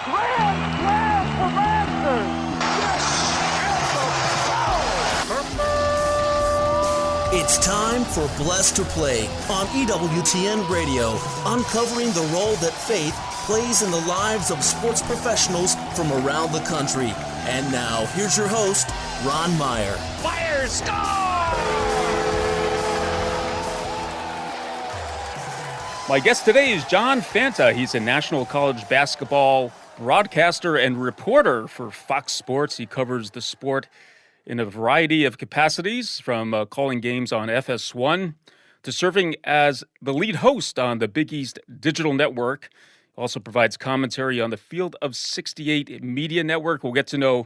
Grand slam for Masters! It's time for Blessed to Play on EWTN Radio, uncovering the role that faith plays in the lives of sports professionals from around the country. And now, here's your host, Ron Meyer. Fire, score! My guest today is John Fanta. He's a national college basketball broadcaster and reporter for Fox Sports. He covers the sport in a variety of capacities, from calling games on FS1 to serving as the lead host on the Big East Digital Network. He also provides commentary on the Field of 68 Media Network. We'll get to know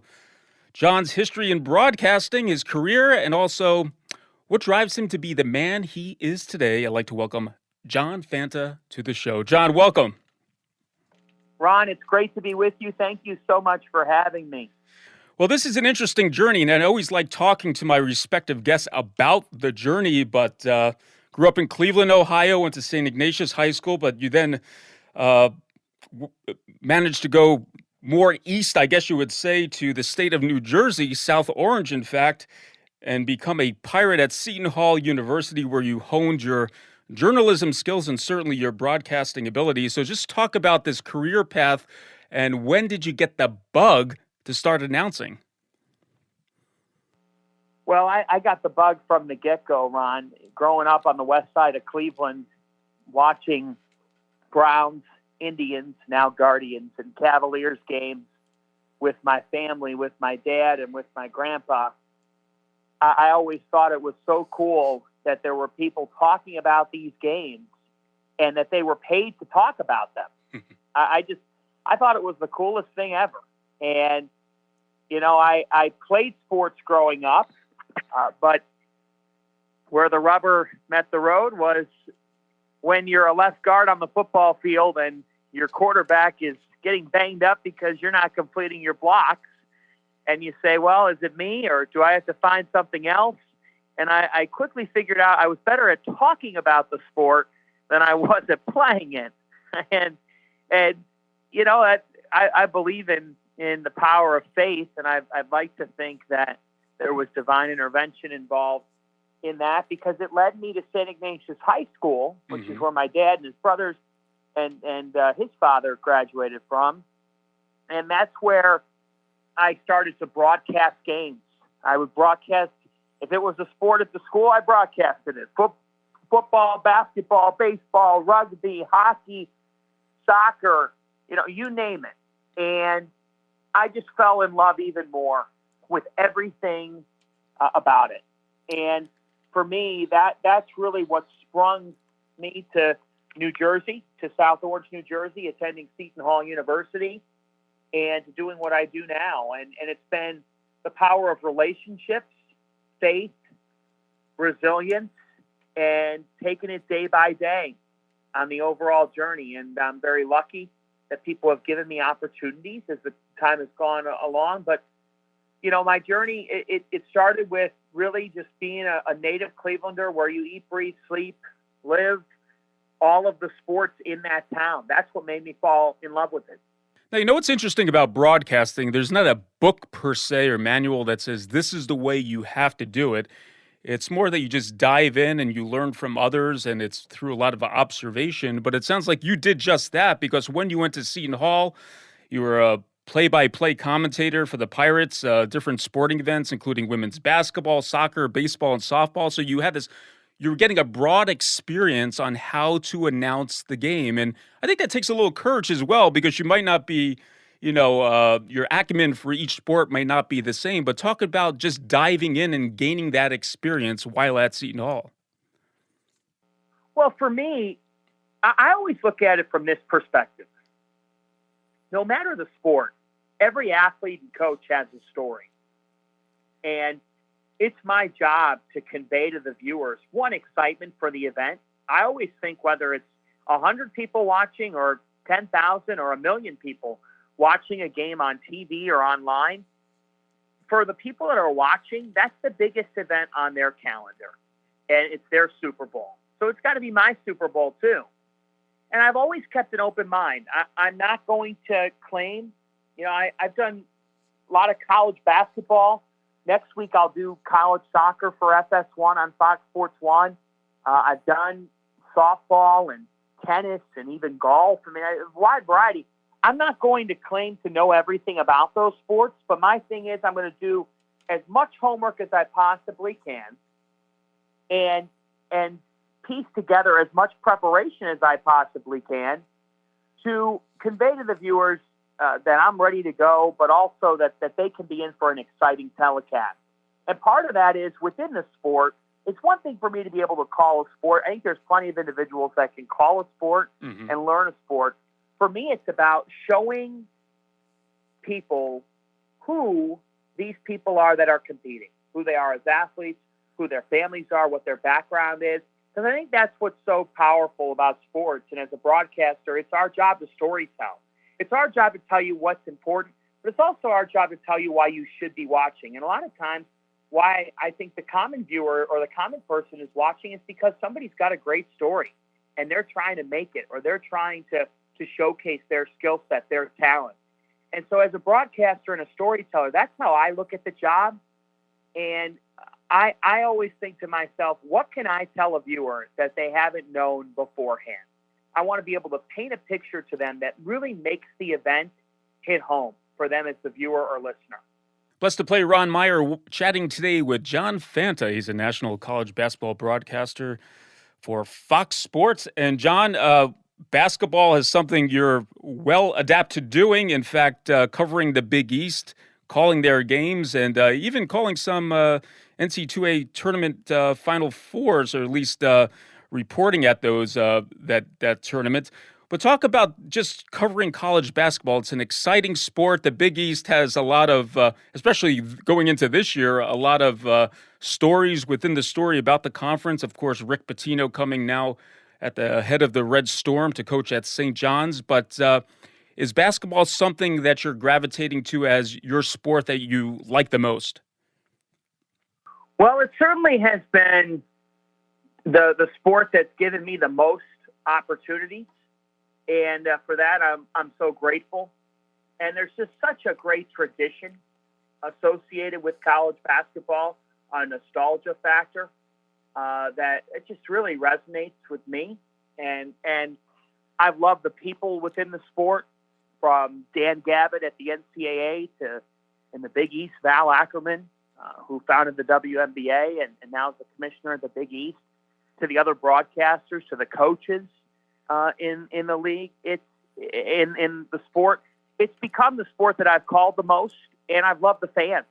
John's history in broadcasting, his career, and also what drives him to be the man he is today. I'd like to welcome John Fanta to the show. John, welcome. Ron, it's great to be with you. Thank you so much for having me. Well, this is an interesting journey, and I always like talking to my respective guests about the journey, but grew up in Cleveland, Ohio, went to St. Ignatius High School, but you then managed to go more east, I guess you would say, to the state of New Jersey, South Orange, in fact, and become a pirate at Seton Hall University, where you honed your journalism skills and certainly your broadcasting ability. So just talk about this career path, and when did you get the bug to start announcing? Well, I got the bug from the get-go, Ron. Growing up on the west side of Cleveland, watching Browns, Indians, now Guardians, and Cavaliers games with my family, with my dad, and with my grandpa, I always thought it was so cool that there were people talking about these games and that they were paid to talk about them. I thought it was the coolest thing ever. And you know, I played sports growing up, but where the rubber met the road was when you're a left guard on the football field and your quarterback is getting banged up because you're not completing your blocks. And you say, well, is it me or do I have to find something else? And I quickly figured out I was better at talking about the sport than I was at playing it. And you know, I believe in the power of faith, and I'd like to think that there was divine intervention involved in that, because it led me to St. Ignatius High School, which is where my dad and his brothers and his father graduated from. And that's where I started to broadcast games. I would broadcast, if it was a sport at the school, I broadcasted it. Football, basketball, baseball, rugby, hockey, soccer, you know, you name it. And I just fell in love even more with everything about it. And for me, that's really what sprung me to New Jersey, to South Orange, New Jersey, attending Seton Hall University and doing what I do now. And it's been the power of relationships, faith, resilience, and taking it day by day on the overall journey. And I'm very lucky that people have given me opportunities as the time has gone along. But, you know, my journey, it started with really just being a native Clevelander, where you eat, breathe, sleep, live all of the sports in that town. That's what made me fall in love with it. Now, you know what's interesting about broadcasting? There's not a book per se or manual that says this is the way you have to do it. It's more that you just dive in and you learn from others, and it's through a lot of observation. But it sounds like you did just that, because when you went to Seton Hall, you were a play-by-play commentator for the Pirates, different sporting events, including women's basketball, soccer, baseball, and softball. So you were getting a broad experience on how to announce the game. And I think that takes a little courage as well, because you might not be, your acumen for each sport might not be the same, but talk about just diving in and gaining that experience while at Seton Hall. Well, for me, I always look at it from this perspective. No matter the sport, every athlete and coach has a story. And it's my job to convey to the viewers, one, excitement for the event. I always think whether it's 100 people watching or 10,000 or 1 million people watching a game on TV or online, for the people that are watching, that's the biggest event on their calendar. And it's their Super Bowl. So it's got to be my Super Bowl too. And I've always kept an open mind. I'm not going to claim, I've done a lot of college basketball. Next week I'll do college soccer for FS1 on Fox Sports 1. I've done softball and tennis and even golf. I mean, a wide variety. I'm not going to claim to know everything about those sports, but my thing is I'm going to do as much homework as I possibly can and piece together as much preparation as I possibly can to convey to the viewers that I'm ready to go, but also that they can be in for an exciting telecast. And part of that is within the sport, it's one thing for me to be able to call a sport. I think there's plenty of individuals that can call a sport and learn a sport. For me, it's about showing people who these people are that are competing, who they are as athletes, who their families are, what their background is. Because I think that's what's so powerful about sports. And as a broadcaster, it's our job to storytell. It's our job to tell you what's important, but it's also our job to tell you why you should be watching. And a lot of times, why I think the common viewer or the common person is watching is because somebody's got a great story and they're trying to make it, or they're trying to showcase their skill set, their talent. And so as a broadcaster and a storyteller, that's how I look at the job. And I always think to myself, what can I tell a viewer that they haven't known beforehand? I want to be able to paint a picture to them that really makes the event hit home for them as the viewer or listener. Blessed to Play Ron Meyer chatting today with John Fanta. He's a national college basketball broadcaster for Fox Sports. And John, basketball is something you're well adapted to doing. In fact, covering the Big East, calling their games, and even calling some NCAA tournament Final Fours, or at least reporting at those that tournament. But talk about just covering college basketball. It's an exciting sport. The Big East has a lot of, especially going into this year, a lot of stories within the story about the conference. Of course, Rick Pitino coming now at the head of the Red Storm to coach at St. John's. But is basketball something that you're gravitating to as your sport that you like the most? Well, it certainly has been the sport that's given me the most opportunities. And for that, I'm so grateful. And there's just such a great tradition associated with college basketball, a nostalgia factor that it just really resonates with me. And I've loved the people within the sport, from Dan Gavitt at the NCAA to in the Big East, Val Ackerman, who founded the WNBA and now is the commissioner of the Big East, to the other broadcasters, to the coaches. In the league, it's in the sport. It's become the sport that I've called the most, and I've loved the fans.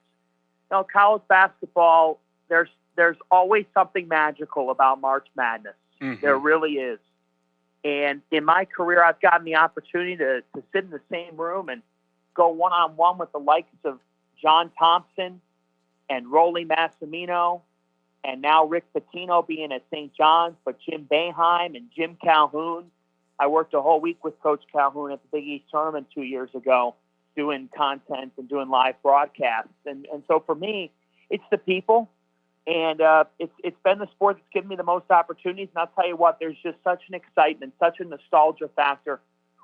College basketball, there's always something magical about March Madness. Mm-hmm. There really is. And in my career, I've gotten the opportunity to sit in the same room and go one-on-one with the likes of John Thompson and Rolly Massimino, and now Rick Pitino being at St. John's, but Jim Boeheim and Jim Calhoun. I worked a whole week with Coach Calhoun at the Big East tournament 2 years ago, doing content and doing live broadcasts. And so for me, it's the people, and it's been the sport that's given me the most opportunities. And I'll tell you what, there's just such an excitement, such a nostalgia factor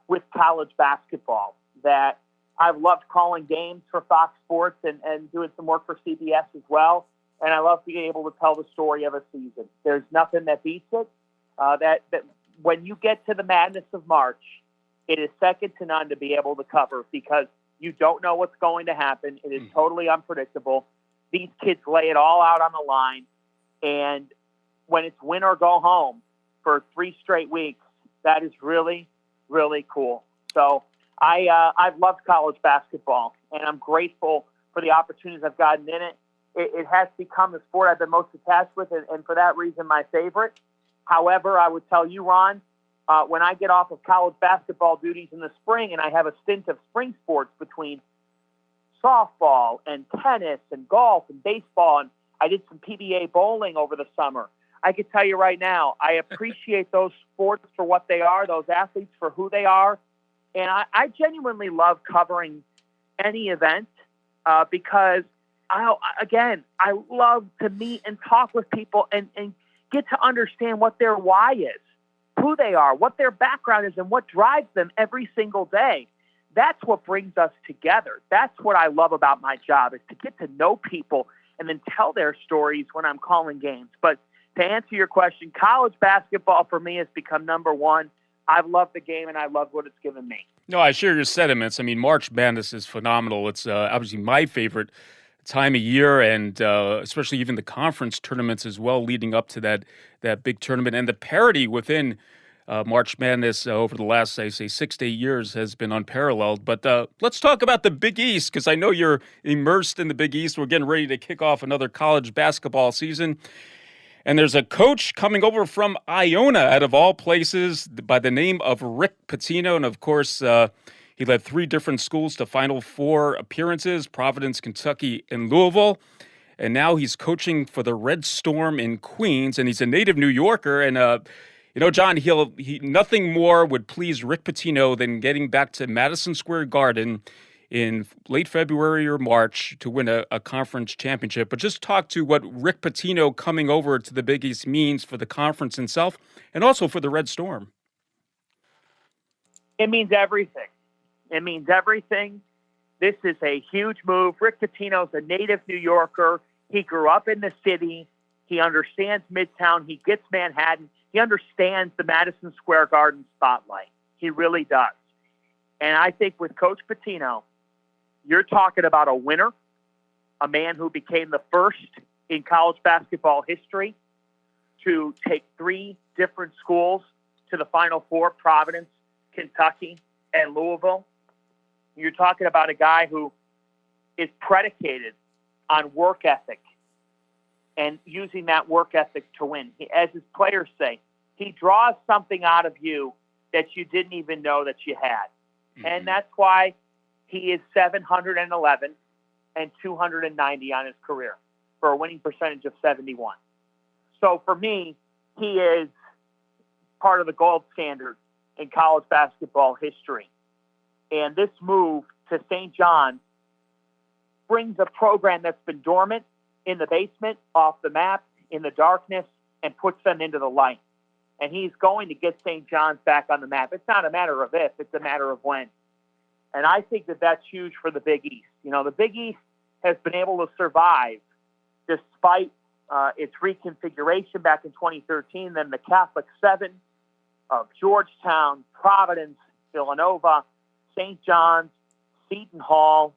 with college basketball that I've loved calling games for Fox Sports and doing some work for CBS as well. And I love being able to tell the story of a season. There's nothing that beats it. That when you get to the madness of March, it is second to none to be able to cover, because you don't know what's going to happen. It is totally unpredictable. These kids lay it all out on the line. And when it's win or go home for 3 straight weeks, that is really, really cool. So I've loved college basketball, and I'm grateful for the opportunities I've gotten in it. It has become the sport I've been most attached with, and for that reason, my favorite. However, I would tell you, Ron, when I get off of college basketball duties in the spring and I have a stint of spring sports between softball and tennis and golf and baseball, and I did some PBA bowling over the summer, I can tell you right now, I appreciate those sports for what they are, those athletes for who they are, and I genuinely love covering any event because I love to meet and talk with people and get to understand what their why is who they are, what their background is, and what drives them every single day. That's what brings us together. That's what I love about my job, is to get to know people and then tell their stories when I'm calling games. But to answer your question, college basketball for me has become number one. I've loved the game, and I love what it's given me. No, I share your sentiments. I mean, March Madness is phenomenal. It's obviously my favorite time of year, and especially even the conference tournaments as well, leading up to that big tournament. And the parity within March Madness over the last, I say, 6 to 8 years has been unparalleled. But let's talk about the Big East, because I know you're immersed in the Big East. We're getting ready to kick off another college basketball season. And there's a coach coming over from Iona, out of all places, by the name of Rick Pitino. And, of course, he led 3 different schools to Final Four appearances, Providence, Kentucky, and Louisville. And now he's coaching for the Red Storm in Queens. And he's a native New Yorker. And, John, nothing more would please Rick Pitino than getting back to Madison Square Garden in late February or March to win a conference championship. But just talk to what Rick Pitino coming over to the Big East means for the conference itself and also for the Red Storm. It means everything. It means everything. This is a huge move. Rick Pitino's a native New Yorker. He grew up in the city. He understands Midtown. He gets Manhattan. He understands the Madison Square Garden spotlight. He really does. And I think with Coach Pitino, you're talking about a winner, a man who became the first in college basketball history to take 3 different schools to the Final Four, Providence, Kentucky, and Louisville. You're talking about a guy who is predicated on work ethic and using that work ethic to win. As his players say, he draws something out of you that you didn't even know that you had. Mm-hmm. And that's why he is 711 and 290 on his career for a winning percentage of 71. So for me, he is part of the gold standard in college basketball history. And this move to St. John's brings a program that's been dormant in the basement, off the map, in the darkness, and puts them into the light. And he's going to get St. John's back on the map. It's not a matter of if, it's a matter of when. And I think that that's huge for the Big East. The Big East has been able to survive despite its reconfiguration back in 2013, then the Catholic 7 of Georgetown, Providence, Villanova, St. John's, Seton Hall,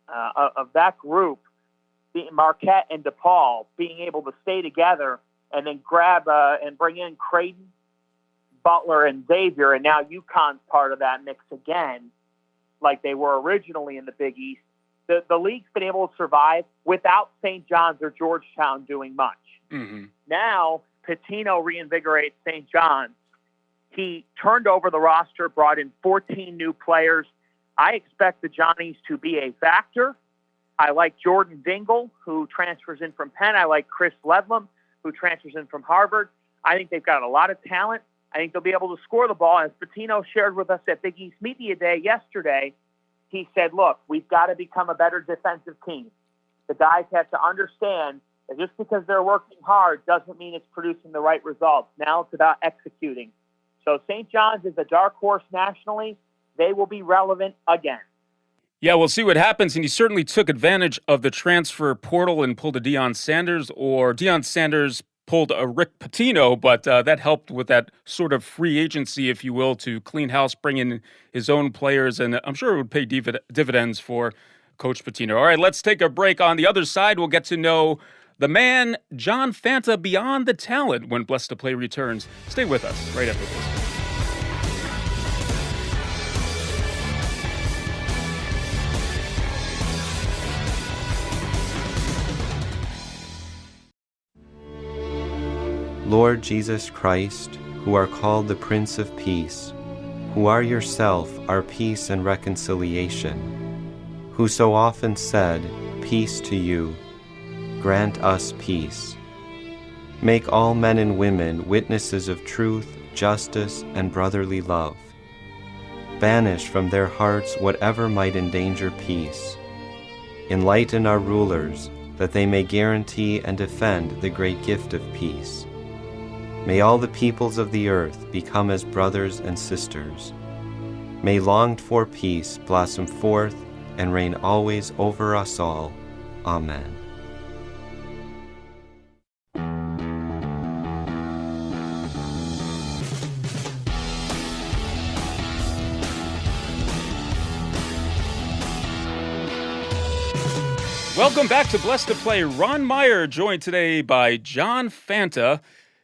of that group, Marquette and DePaul being able to stay together and then grab and bring in Creighton, Butler, and Xavier, and now UConn's part of that mix again, like they were originally in the Big East. The league's been able to survive without St. John's or Georgetown doing much. Mm-hmm. Now, Pitino reinvigorates St. John's. He turned over the roster, brought in 14 new players. I expect the Johnnies to be a factor. I like Jordan Dingle, who transfers in from Penn. I like Chris Ledlam, who transfers in from Harvard. I think they've got a lot of talent. I think they'll be able to score the ball. As Pitino shared with us at Big East Media Day yesterday, he said, look, we've got to become a better defensive team. The guys have to understand that just because they're working hard doesn't mean it's producing the right results. Now it's about executing. So St. John's is a dark horse nationally. They will be relevant again. Yeah, we'll see what happens. And he certainly took advantage of the transfer portal and pulled a Deion Sanders, or Deion Sanders pulled a Rick Pitino, but that helped with that sort of free agency, if you will, to clean house, bring in his own players. And I'm sure it would pay dividends for Coach Pitino. All right, let's take a break. On the other side, we'll get to know the man, John Fanta, beyond the talent when Blessed to Play returns. Stay with us right after this. Lord Jesus Christ, who are called the Prince of Peace, who are yourself our peace and reconciliation, who so often said, "Peace to you," grant us peace. Make all men and women witnesses of truth, justice, and brotherly love. Banish from their hearts whatever might endanger peace. Enlighten our rulers, that they may guarantee and defend the great gift of peace. May all the peoples of the earth become as brothers and sisters. May longed-for peace blossom forth and reign always over us all. Amen. Welcome back to Blessed to Play. Ron Meyer joined today by John Fanta.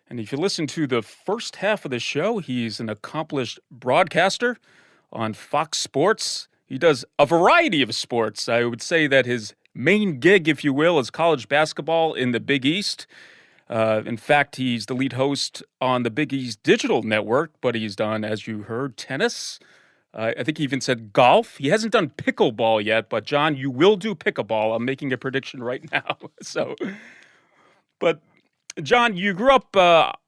And if you listen to the first half of the show, he's an accomplished broadcaster on Fox Sports. He does a variety of sports. I would say that his main gig, if you will, is college basketball in the Big East. In fact, he's the lead host on the Big East Digital Network, but he's done, as you heard, tennis. I think he even said golf. He hasn't done pickleball yet, but John, you will do pickleball. I'm making a prediction right now. But John, you grew up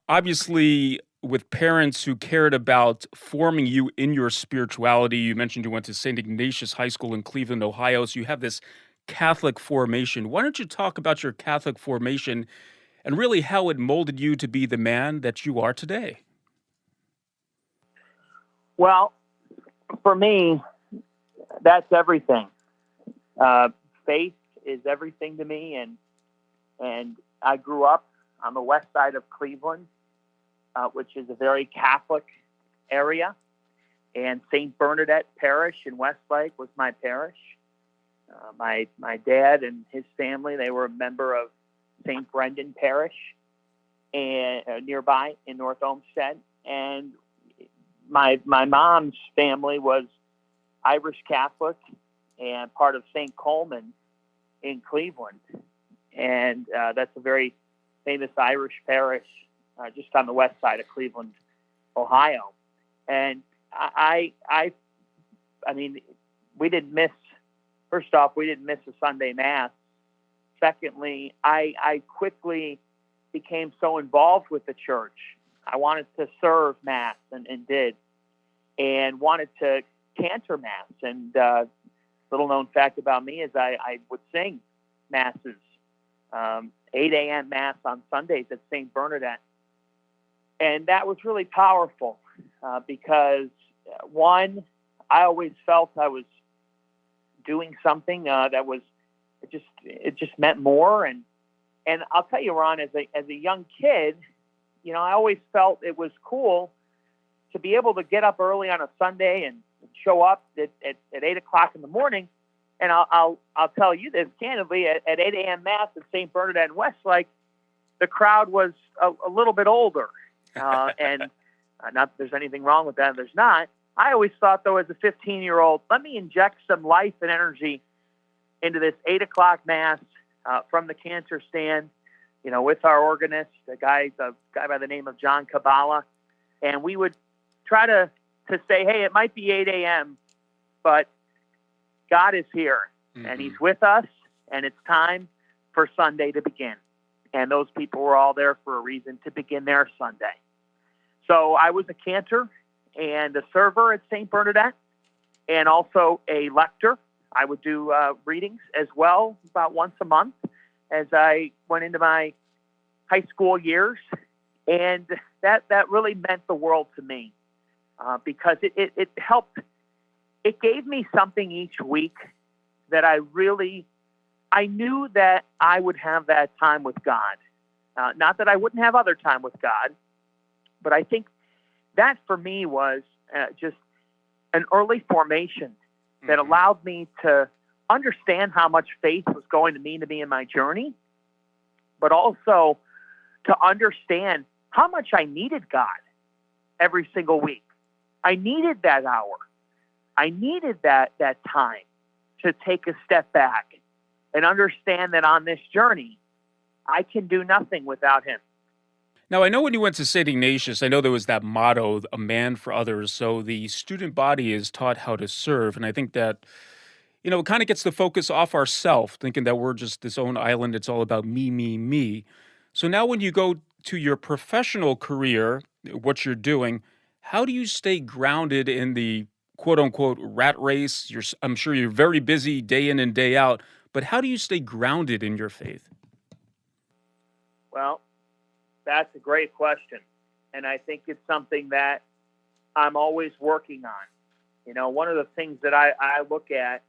obviously with parents who cared about forming you in your spirituality. You mentioned you went to St. Ignatius High School in Cleveland, Ohio, so you have this Catholic formation. Why don't you talk about your Catholic formation and really how it molded you to be the man that you are today? Well, for me, that's everything. Faith is everything to me, and I grew up on the west side of Cleveland, which is a very Catholic area, and St. Bernadette Parish in Westlake was my parish. My dad and his family, they were a member of St. Brendan Parish and nearby in North Olmsted, and my mom's family was Irish Catholic and part of St. Coleman in Cleveland. And that's a very famous Irish parish just on the west side of Cleveland, Ohio. And I mean, first off, we didn't miss a Sunday Mass. Secondly, I quickly became so involved with the church. I wanted to serve Mass and did, and wanted to cantor Mass. And little known fact about me is I would sing Masses, 8 a.m. Mass on Sundays at St. Bernadette. And that was really powerful because, one, I always felt I was doing something that was, it just meant more. And I'll tell you, Ron, as a young kid, I always felt it was cool to be able to get up early on a Sunday and show up at 8 o'clock in the morning. And I'll tell you this candidly, at 8 a.m. Mass at St. Bernadette in Westlake, the crowd was a little bit older. And not that there's anything wrong with that. There's not. I always thought, though, as a 15-year-old, let me inject some life and energy into this 8 o'clock Mass from the cantor stand, with our organist, a guy by the name of John Kabbalah. And we would try to say, hey, it might be 8 a.m., but God is here, and he's with us, and it's time for Sunday to begin. And those people were all there for a reason to begin their Sunday. So I was a cantor and a server at St. Bernadette, and also a lector. I would do readings as well about once a month as I went into my high school years. And that really meant the world to me because it helped. It gave me something each week that I knew that I would have that time with God. Not that I wouldn't have other time with God, but I think that for me was just an early formation that allowed me to understand how much faith was going to mean to me in my journey, but also to understand how much I needed God every single week. I needed that hour. I needed that time to take a step back and understand that on this journey, I can do nothing without him. Now, I know when you went to St. Ignatius, I know there was that motto, a man for others. So the student body is taught how to serve. And I think that, it kind of gets the focus off ourself, thinking that we're just this own island. It's all about me, me, me. So now when you go to your professional career, what you're doing, how do you stay grounded in the quote unquote rat race? I'm sure you're very busy day in and day out, but how do you stay grounded in your faith? Well, that's a great question. And I think it's something that I'm always working on. You know, one of the things that I look at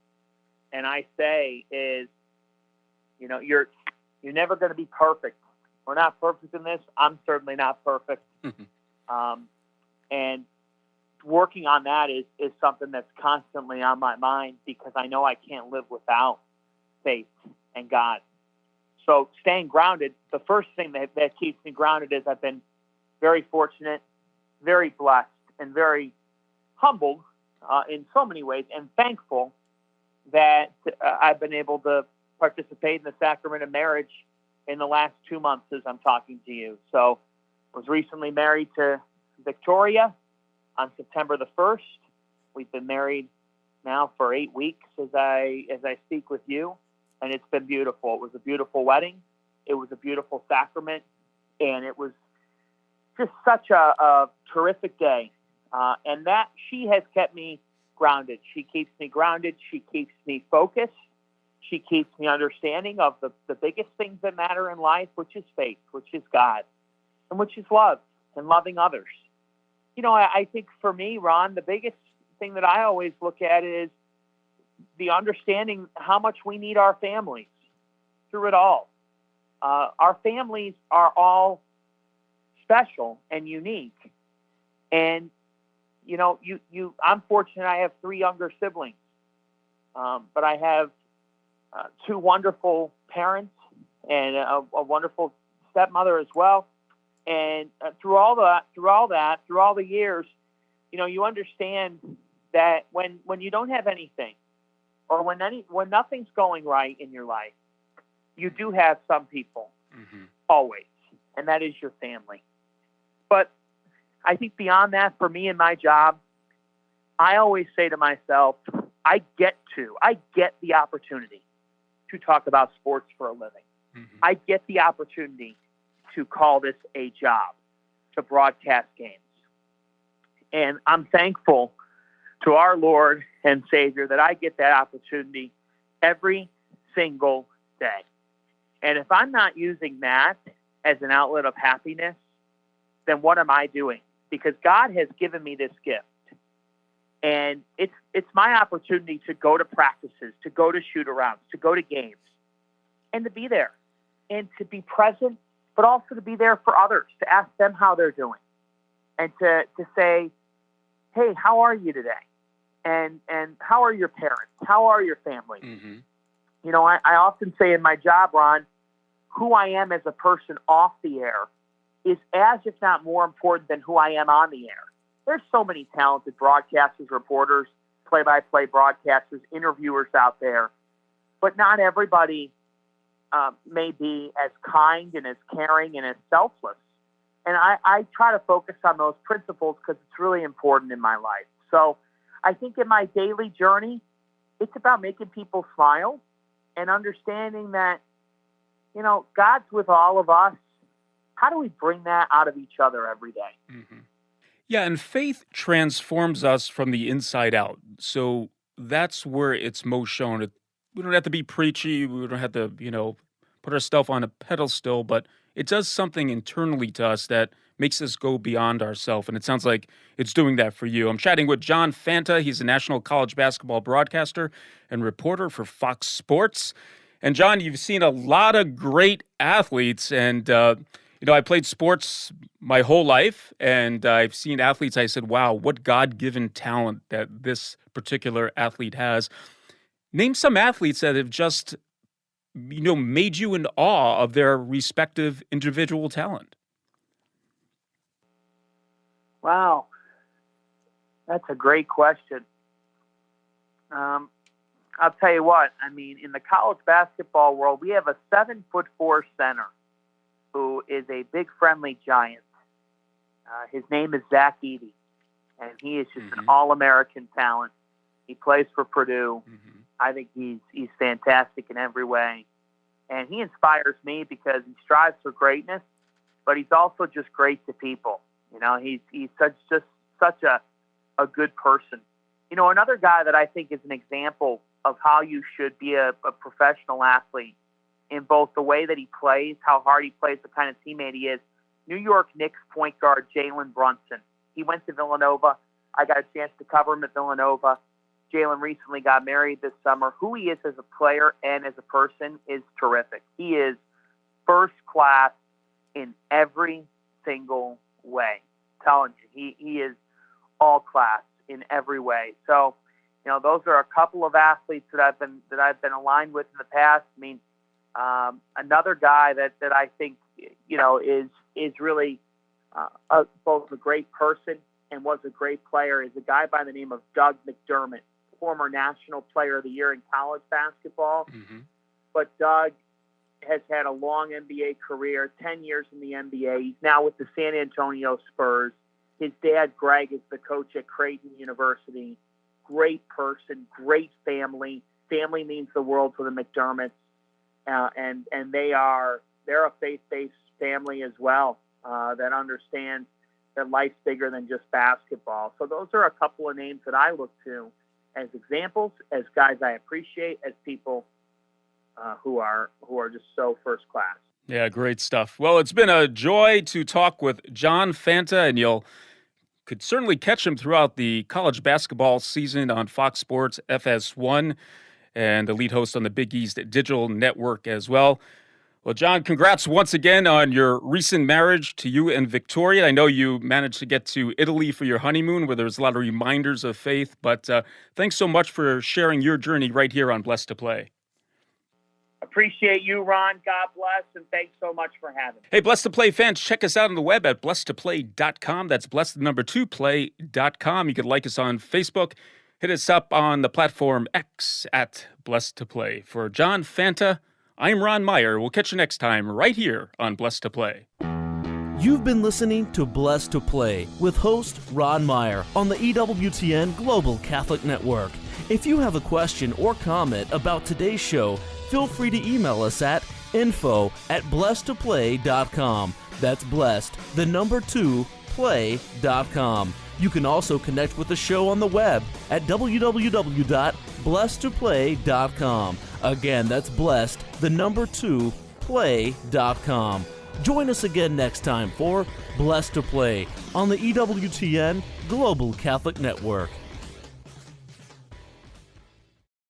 and I say is, you know, you're never going to be perfect. We're not perfect in this. I'm certainly not perfect. And working on that is something that's constantly on my mind, because I know I can't live without faith and God. So staying grounded, the first thing that keeps me grounded is I've been very fortunate, very blessed, and very humbled in so many ways, and thankful that I've been able to participate in the sacrament of marriage in the last 2 months as I'm talking to you. So I was recently married to Victoria on September the 1st. We've been married now for 8 weeks as I speak with you, and it's been beautiful. It was a beautiful wedding. It was a beautiful sacrament, and it was just such a terrific day. And that she has kept me grounded. She keeps me grounded. She keeps me focused. She keeps me understanding of the biggest things that matter in life, which is faith, which is God, and which is love and loving others. You know, I think for me, Ron, the biggest thing that I always look at is the understanding how much we need our families through it all. Our families are all special and unique. And, you know, I'm fortunate I have 3 younger siblings, but I have 2 wonderful parents and a wonderful stepmother as well. And through all the years, you know, you understand that when you don't have anything, or when nothing's going right in your life, you do have some people, always, and that is your family. But I think beyond that, for me and my job, I always say to myself, I get the opportunity to talk about sports for a living. I get the opportunity to call this a job, to broadcast games. And I'm thankful to our Lord and Savior that I get that opportunity every single day. And if I'm not using that as an outlet of happiness, then what am I doing? Because God has given me this gift. And it's my opportunity to go to practices, to go to shoot-arounds, to go to games, and to be there, and to be present, but also to be there for others, to ask them how they're doing, and to say, hey, how are you today? And how are your parents? How are your family? You know, I often say in my job, Ron, who I am as a person off the air is as, if not more important than who I am on the air. There's so many talented broadcasters, reporters, play-by-play broadcasters, interviewers out there, but not everybody may be as kind and as caring and as selfless. And I try to focus on those principles because it's really important in my life. So I think in my daily journey, it's about making people smile and understanding that, you know, God's with all of us. How do we bring that out of each other every day? Yeah, and faith transforms us from the inside out. So that's where it's most shown. We don't have to be preachy. We don't have to, you know, put our stuff on a pedestal, but it does something internally to us that makes us go beyond ourselves. And it sounds like it's doing that for you. I'm chatting with John Fanta. He's a national college basketball broadcaster and reporter for Fox Sports. And John, you've seen a lot of great athletes. And, you know, I played sports my whole life, and I've seen athletes. I said, wow, what God-given talent that this particular athlete has. Name some athletes that have just, you know, made you in awe of their respective individual talent. Wow, that's a great question. I'll tell you what, I mean, in the college basketball world, we have a 7'4" center who is a big friendly giant. His name is Zach Edey, and he is just an all-American talent. He plays for Purdue. I think he's fantastic in every way. And he inspires me because he strives for greatness, but he's also just great to people. You know, he's such a good person. You know, another guy that I think is an example of how you should be a professional athlete in both the way that he plays, how hard he plays, the kind of teammate he is New York Knicks point guard Jalen Brunson. He went to Villanova. I got a chance to cover him at Villanova. Jalen recently got married this summer. Who he is as a player and as a person is terrific. He is first class in every single way. I'm telling you, he is all class in every way. So, those are a couple of athletes that I've been aligned with in the past. I mean, another guy that I think is really both a great person and was a great player is a guy by the name of Doug McDermott, former National Player of the Year in college basketball. Mm-hmm. But Doug has had a long NBA career, 10 years in the NBA. He's now with the San Antonio Spurs. His dad, Greg, is the coach at Creighton University. Great person, great family. Family means the world to the McDermotts, and they're a faith-based family as well that understands that life's bigger than just basketball. So those are a couple of names that I look to as examples, as guys I appreciate, as people who are just so first class. Yeah, great stuff. Well, it's been a joy to talk with John Fanta, and you could certainly catch him throughout the college basketball season on Fox Sports FS1 and the lead host on the Big East Digital Network as well. Well, John, congrats once again on your recent marriage to you and Victoria. I know you managed to get to Italy for your honeymoon where there's a lot of reminders of faith, but thanks so much for sharing your journey right here on Blessed to Play. Appreciate you, Ron. God bless, and thanks so much for having me. Hey, Blessed to Play fans, check us out on the web at blessedtoplay.com. That's blessed2play.com. You can like us on Facebook. Hit us up on the platform X at Blessed to Play. For John Fanta, I'm Ron Meyer. We'll catch you next time right here on Blessed to Play. You've been listening to Blessed to Play with host Ron Meyer on the EWTN Global Catholic Network. If you have a question or comment about today's show, feel free to email us at info@blessedtoplay.com. That's blessed, 2, play.com. You can also connect with the show on the web at www.blessedtoplay.com. Again, that's blessed, 2, play.com. Join us again next time for Blessed to Play on the EWTN Global Catholic Network.